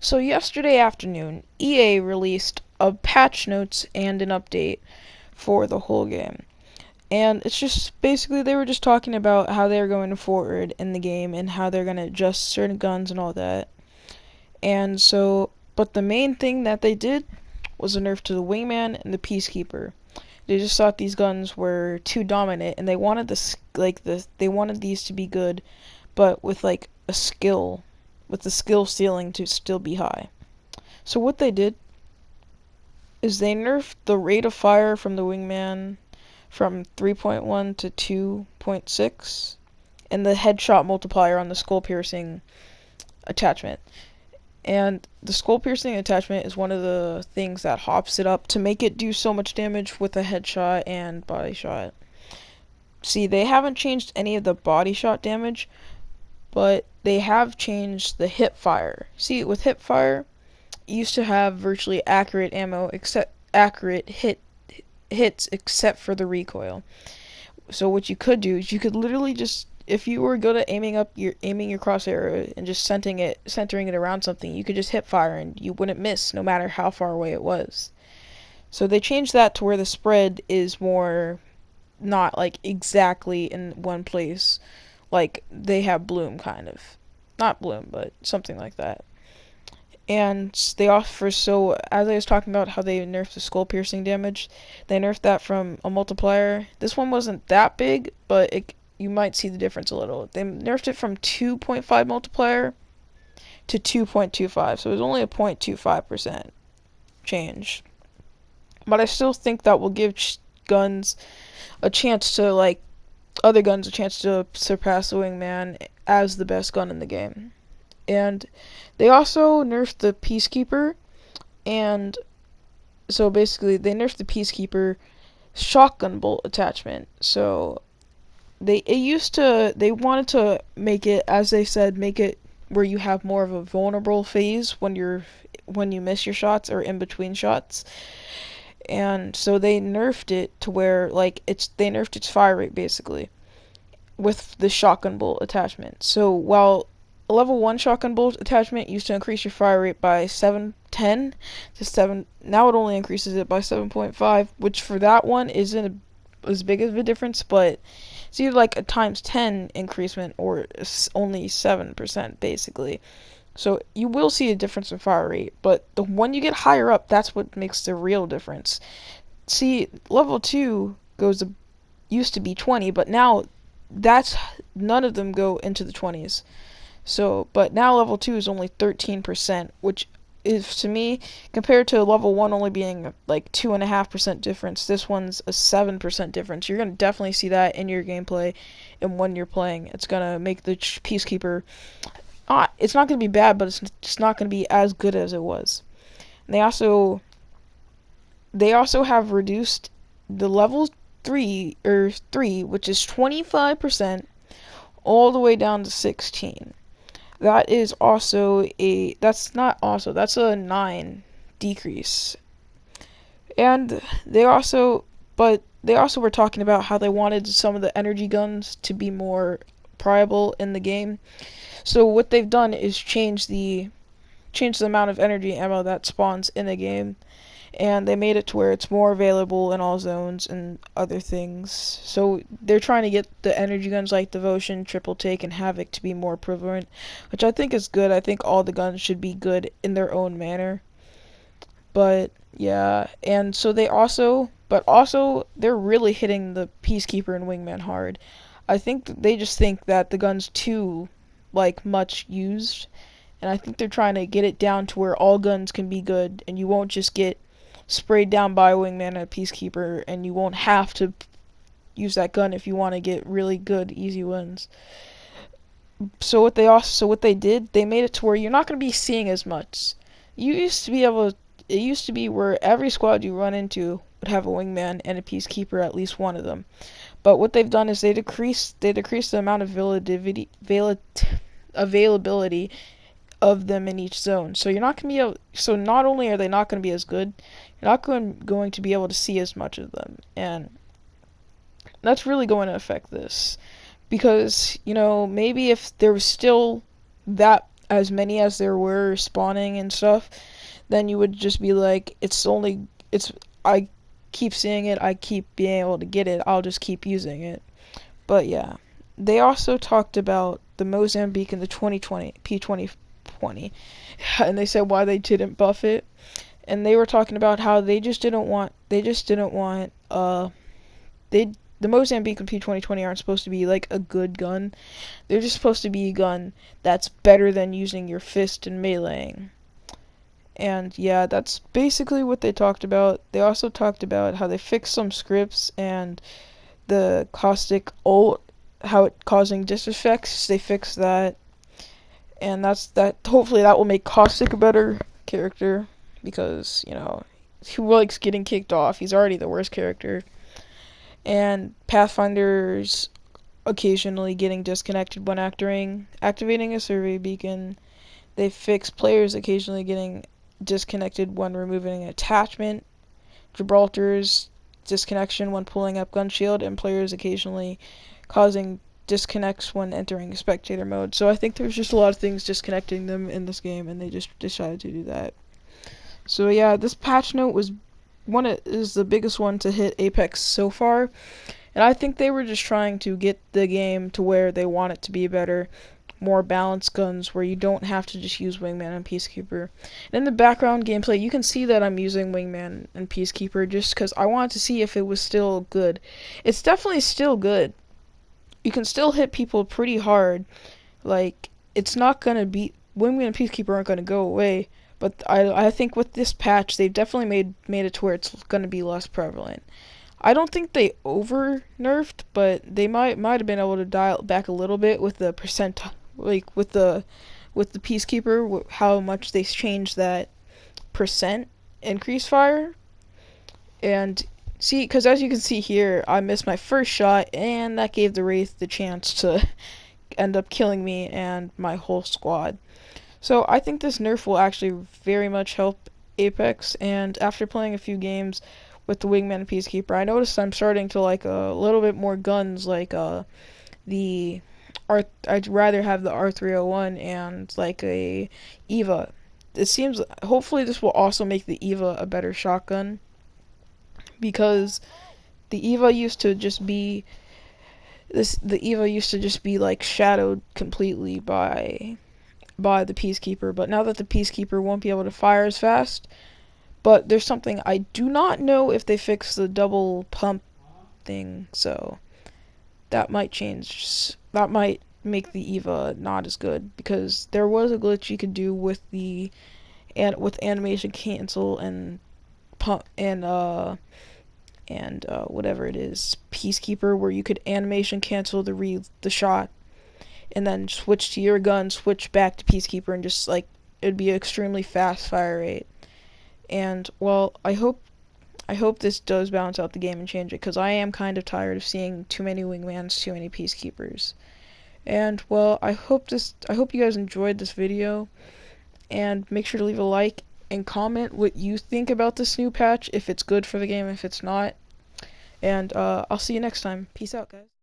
So yesterday afternoon, EA released a patch notes and an update for the whole game. And it's just basically they were just talking about how they're going forward in the game and how they're going to adjust certain guns and all that. And so, but the main thing that they did was a nerf to the Wingman and the Peacekeeper. They just thought these guns were too dominant and they wanted they wanted these to be good, but with like a skill with the skill ceiling to still be high. So what they did is they nerfed the rate of fire from the Wingman from 3.1 to 2.6, and the headshot multiplier on the skull piercing attachment. And the skull piercing attachment is one of the things that hops it up to make it do so much damage with a headshot and body shot. See, they haven't changed any of the body shot damage, but they have changed the hip fire. See, with hip fire, you used to have virtually accurate ammo, except accurate hits except for the recoil. So what you could do is you could literally just, if you were good at aiming your crosshair and just centering it around something, you could just hip fire and you wouldn't miss no matter how far away it was. So they changed that to where the spread is more not like exactly in one place, like they have Bloom kind of. Not Bloom, but something like that. And they offer, so as I was talking about how they nerfed the skull piercing damage, they nerfed that from a multiplier. This one wasn't that big, but you might see the difference a little. They nerfed it from 2.5 multiplier to 2.25, so it was only a 0.25% change. But I still think that will give guns a chance to, like, other guns a chance to surpass the Wingman as the best gun in the game. And they also nerfed the Peacekeeper, and so basically they nerfed the Peacekeeper shotgun bolt attachment. So they wanted to make it, as they said, make it where you have more of a vulnerable phase when you miss your shots or in between shots. And so they nerfed it to where they nerfed its fire rate basically with the shotgun bolt attachment. So while a level 1 shotgun bolt attachment used to increase your fire rate by 710 to 7, now it only increases it by 7.5, which for that one isn't as big of a difference, but it's either like a times 10 increasement or only 7% basically. So you will see a difference in fire rate, but when you get higher up, that's what makes the real difference. See, level 2 used to be 20, but now none of them go into the 20s. So, but now level 2 is only 13%, which is, to me, compared to level 1 only being like 2.5% difference, this one's a 7% difference. You're going to definitely see that in your gameplay and when you're playing. It's going to make the Peacekeeper, it's not going to be bad, but it's just not going to be as good as it was. And they also have reduced the level 3, which is 25%, all the way down to 16. That's a 9 decrease. And they also were talking about how they wanted some of the energy guns to be more pryable in the game. So what they've done is change the amount of energy ammo that spawns in the game, and they made it to where it's more available in all zones and other things. So they're trying to get the energy guns like Devotion, Triple Take, and Havoc to be more prevalent, which I think is good. I think all the guns should be good in their own manner. But yeah, and so they're really hitting the Peacekeeper and Wingman hard. I think they just think that the gun's too much used, and I think they're trying to get it down to where all guns can be good, and you won't just get sprayed down by a Wingman and a Peacekeeper, and you won't have to use that gun if you want to get really good, easy wins. So what they did, they made it to where you're not going to be seeing as much. It used to be where every squad you run into would have a Wingman and a Peacekeeper, at least one of them. But what they've done is they decreased the amount of availability of them in each zone. So you're not going to be so not only are they not going to be as good, you're not going to be able to see as much of them. And that's really going to affect this. Because, maybe if there was still that as many as there were spawning and stuff, then you would just be like, I keep seeing it, I keep being able to get it, I'll just keep using it. But yeah, they also talked about the Mozambique in the 2020 P2020, and they said why they didn't buff it, and they were talking about how they the Mozambique and P2020 aren't supposed to be like a good gun. They're just supposed to be a gun that's better than using your fist and meleeing. And yeah, that's basically what they talked about. They also talked about how they fixed some scripts and the caustic ult, how it causing diseffects. They fixed that, and that's that. Hopefully, that will make Caustic a better character because he likes getting kicked off. He's already the worst character, and Pathfinder's occasionally getting disconnected when activating a survey beacon. They fix players occasionally getting disconnected when removing an attachment. Gibraltar's disconnection when pulling up gun shield, and players occasionally causing disconnects when entering spectator mode. So I think there's just a lot of things disconnecting them in this game, and they just decided to do that. So yeah, this patch note is the biggest one to hit Apex so far, and I think they were just trying to get the game to where they want it to be better, more balanced guns where you don't have to just use Wingman and Peacekeeper. And in the background gameplay, you can see that I'm using Wingman and Peacekeeper just because I wanted to see if it was still good. It's definitely still good. You can still hit people pretty hard. Like, it's not gonna be Wingman and Peacekeeper aren't gonna go away. But I think with this patch, they've definitely made it to where it's gonna be less prevalent. I don't think they over nerfed, but they might have been able to dial it back a little bit with the percent, like with the Peacekeeper, how much they changed that percent increase fire. And see, because as you can see here, I missed my first shot, and that gave the Wraith the chance to end up killing me and my whole squad. So I think this nerf will actually very much help Apex, and after playing a few games with the Wingman and Peacekeeper, I noticed I'm starting to like a little bit more guns, like the I'd rather have the R301 and like a Eva. It seems hopefully this will also make the Eva a better shotgun, because the Eva used to just be like shadowed completely by the Peacekeeper, but now that the Peacekeeper won't be able to fire as fast, but there's something I do not know if they fix the double pump thing, so that might change. That might make the Eva not as good, because there was a glitch you could do with with animation cancel and pump and whatever it is, Peacekeeper, where you could animation cancel the shot and then switch to your gun, switch back to Peacekeeper, and just like it'd be an extremely fast fire rate. And well, I hope this does balance out the game and change it, because I am kind of tired of seeing too many Wingmans, too many Peacekeepers. And well, I hope you guys enjoyed this video, and make sure to leave a like and comment what you think about this new patch, if it's good for the game, if it's not. And I'll see you next time. Peace out, guys.